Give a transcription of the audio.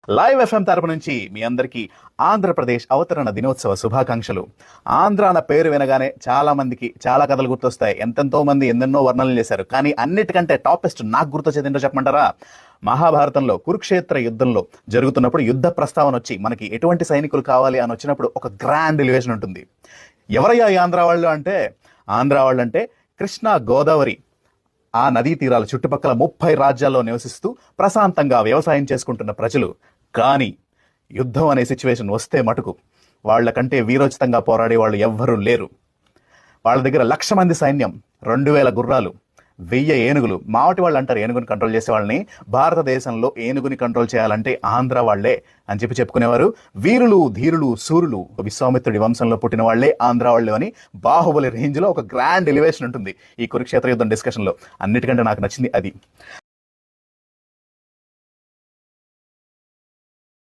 Live FM తరపు నుంచి మీ అందరికీ ఆంధ్రప్రదేశ్ అవతరణ దినోత్సవ శుభాకాంక్షలు. ఆంధ్ర అన్న పేరు వినగానే చాలా మందికి చాలా కథలు గుర్తొస్తాయి. ఎంతెంతో మంది ఎన్నెన్నో వర్ణనలు చేశారు. కానీ అన్నిటికంటే టాపెస్ట్ నాకు గుర్తొచ్చేది ఏంటో చెప్పమంటారా? మహాభారతంలో కురుక్షేత్ర యుద్ధంలో జరుగుతున్నప్పుడు యుద్ధ ప్రస్తావన వచ్చి మనకి ఎటువంటి సైనికులు కావాలి అని వచ్చినప్పుడు ఒక గ్రాండ్ ఎలివేషన్ ఉంటుంది. ఎవరయ్యా ఈ ఆంధ్ర వాళ్ళు అంటే, ఆంధ్ర వాళ్ళు అంటే కృష్ణా గోదావరి ఆ నదీ తీరాల చుట్టుపక్కల 30 రాజ్యాల్లో నివసిస్తూ ప్రశాంతంగా వ్యవసాయం చేసుకుంటున్న ప్రజలు. కానీ యుద్ధం అనే సిచ్యువేషన్ వస్తే మటుకు వాళ్ళకంటే వీరోచితంగా పోరాడే వాళ్ళు ఎవ్వరూ లేరు. వాళ్ళ దగ్గర 1,00,000 మంది సైన్యం, 2,000 గుర్రాలు, 1000 ఏనుగులు. మావటి వాళ్ళు అంటారు ఏనుగుని కంట్రోల్ చేసే వాళ్ళని. భారతదేశంలో ఏనుగుని కంట్రోల్ చేయాలంటే ఆంధ్ర వాళ్లే అని చెప్పుకునేవారు. వీరులు, ధీరులు, సూరులు, విశ్వామిత్రుడి వంశంలో పుట్టిన వాళ్లే ఆంధ్ర వాళ్ళు అని బాహుబలి రేంజ్ లో ఒక గ్రాండ్ ఎలివేషన్ ఉంటుంది ఈ కురుక్షేత్ర యుద్ధం డిస్కషన్ లో. అన్నిటికంటే నాకు నచ్చింది అది.